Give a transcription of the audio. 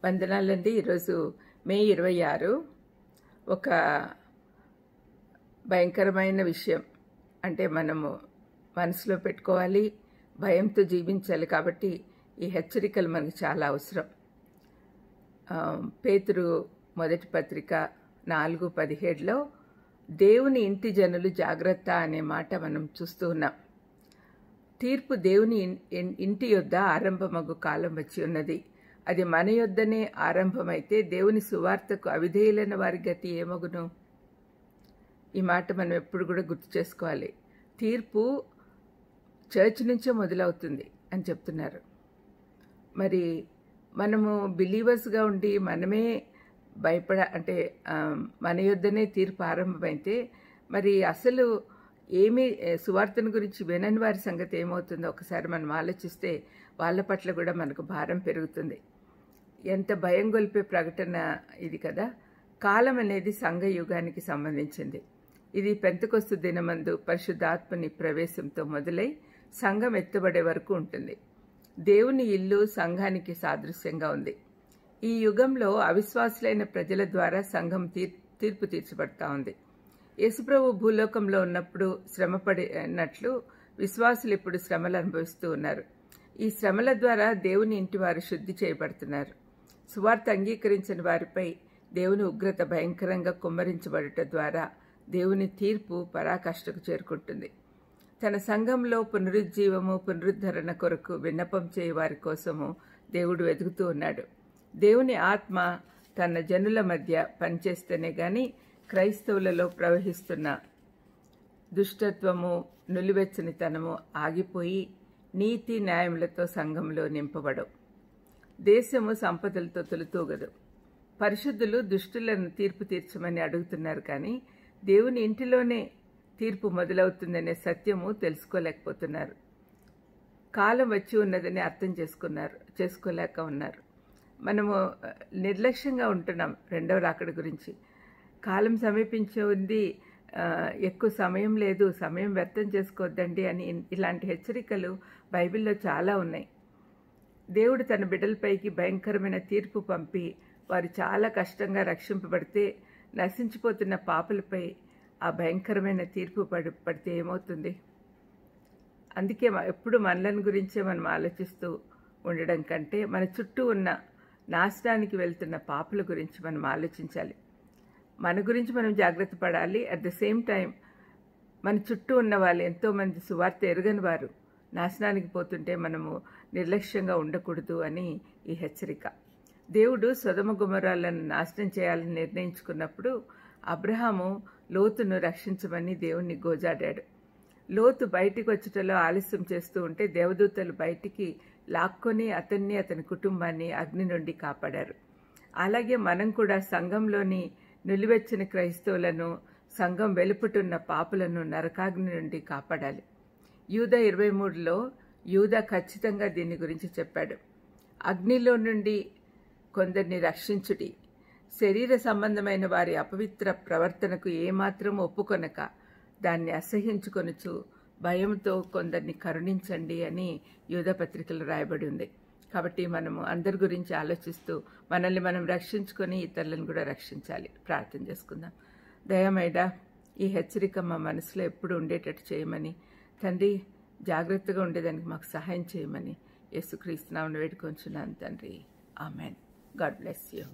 వందనాలండి. ఈరోజు మే 26 ఒక భయంకరమైన విషయం. అంటే మనము మనసులో పెట్టుకోవాలి, భయంతో జీవించాలి. కాబట్టి ఈ హెచ్చరికలు మనకు చాలా అవసరం. పేతురు మొదటి పత్రిక 4:17లో దేవుని ఇంటి జనులు జాగ్రత్త అనే మాట మనం చూస్తూ ఉన్నాం. తీర్పు దేవుని ఇంటి యొద్ద ఆరంభమగు కాలం వచ్చి ఉన్నది. అది మన యొద్దనే ఆరంభమైతే దేవుని సువార్తకు అవిధేయులైన వారి గతి ఏమగును? ఈ మాట మనం ఎప్పుడు కూడా గుర్తు చేసుకోవాలి. తీర్పు చర్చ్ నుంచే మొదలవుతుంది అని చెప్తున్నారు. మరి మనము బిలీవర్స్గా ఉండి మనమే అంటే మన యొద్దనే తీర్పు ఆరంభమైతే మరి అసలు ఏమీ సువార్తను గురించి వినని వారి సంగతి ఏమవుతుందో ఒకసారి మనం ఆలోచిస్తే వాళ్ళ పట్ల కూడా మనకు భారం పెరుగుతుంది. ఎంత భయం గొల్పే ప్రకటన ఇది కదా. కాలం అనేది సంఘ యుగానికి సంబంధించింది. ఇది పెంతెకొస్తు దినమందు పరిశుద్ధాత్మని ప్రవేశంతో మొదలై సంఘం ఎత్తబడే వరకు ఉంటుంది. దేవుని ఇల్లు సంఘానికి సాదృశ్యంగా ఉంది. ఈ యుగంలో అవిశ్వాసులైన ప్రజల ద్వారా సంఘం తీర్పు తీర్చబడతా ఉంది. యేసుప్రభు భూలోకంలో ఉన్నప్పుడు శ్రమపడినట్లు విశ్వాసులు ఇప్పుడు శ్రమలు అనుభవిస్తూ ఉన్నారు. ఈ శ్రమల ద్వారా దేవుని ఇంటి వారు శుద్ధి చేయబడుతున్నారు. సువార్త అంగీకరించిన వారిపై దేవుని ఉగ్రత భయంకరంగా కుమ్మరించబడట ద్వారా దేవుని తీర్పు పరాకాష్ఠకు చేరుకుంటుంది. తన సంఘంలో పునరుజ్జీవము పునరుద్ధరణ కొరకు విన్నపం చేయ వారి కోసము దేవుడు వెతుకుతూ ఉన్నాడు. దేవుని ఆత్మ తన జనుల మధ్య పనిచేస్తేనే గాని క్రైస్తవులలో ప్రవహిస్తున్న దుష్టత్వము నులివెచ్చనితనము ఆగిపోయి నీతి న్యాయములతో సంఘంలో నింపబడవు. దేశము సంపదలతో తొలుతూగదు. పరిశుద్ధులు దుష్టులను తీర్పు తీర్చమని అడుగుతున్నారు, కానీ దేవుని ఇంటిలోనే తీర్పు మొదలవుతుందనే సత్యము తెలుసుకోలేకపోతున్నారు. కాలం వచ్చి ఉన్నదని అర్థం చేసుకోలేక ఉన్నారు. మనము నిర్లక్ష్యంగా ఉంటున్నాం రెండవ రాకడ గురించి. కాలం సమీపించి ఉంది, ఎక్కువ సమయం లేదు, సమయం వ్యర్థం చేసుకోవద్దండి అని ఇలాంటి హెచ్చరికలు బైబిల్లో చాలా ఉన్నాయి. దేవుడు తన బిడ్డలపైకి భయంకరమైన తీర్పు పంపి వారు చాలా కష్టంగా రక్షింపబడితే నశించిపోతున్న పాపలపై ఆ భయంకరమైన తీర్పు పడితే ఏమవుతుంది? అందుకే ఎప్పుడు మనలను గురించే మనం ఆలోచిస్తూ ఉండడం కంటే మన చుట్టూ ఉన్న నాశనానికి వెళ్తున్న పాపల గురించి మనం ఆలోచించాలి. మన గురించి మనం జాగ్రత్త పడాలి. అట్ ద సేమ్ టైం మన చుట్టూ ఉన్న వాళ్ళు ఎంతోమంది సువార్త ఎరగని వారు నాశనానికి పోతుంటే మనము నిర్లక్ష్యంగా ఉండకూడదు అని ఈ హెచ్చరిక. దేవుడు సొదొమ గొమొర్రాలను నాశనం చేయాలని నిర్ణయించుకున్నప్పుడు అబ్రహాము లోతును రక్షించమని దేవుణ్ణి గోజాడాడు. లోతు బయటికి వచ్చటలో ఆలస్యం చేస్తూ ఉంటే దేవదూతలు బయటికి లాక్కొని అతన్ని అతని కుటుంబాన్ని అగ్ని నుండి కాపాడారు. అలాగే మనం కూడా సంఘంలోని నిలువెచ్చని క్రైస్తవులను, సంఘం వెలుపుటున్న పాపులను నరకాగ్ని నుండి కాపాడాలి. యూదా 23లో యూదా ఖచ్చితంగా దీని గురించి చెప్పాడు. అగ్నిలో నుండి కొందరిని రక్షించుడి, శరీర సంబంధమైన వారి అపవిత్ర ప్రవర్తనకు ఏమాత్రం ఒప్పుకొనక దాన్ని అసహ్యించుకొనుచు భయంతో కొందరిని కరుణించండి అని యూదా పత్రికలో రాయబడి ఉంది. కాబట్టి మనము అందరి గురించి ఆలోచిస్తూ మనల్ని మనం రక్షించుకొని ఇతరులను కూడా రక్షించాలి. ప్రార్థన చేసుకుందాం. దయమైడా ఈ హెచ్చరిక మా మనసులో ఎప్పుడు ఉండేటట్టు చేయమని, తండ్రి జాగ్రత్తగా ఉండేదానికి మాకు సహాయం చేయమని యేసుక్రీస్తు నామమున వేడుకొంచున్నాను తండ్రి. ఆమెన్. God bless you.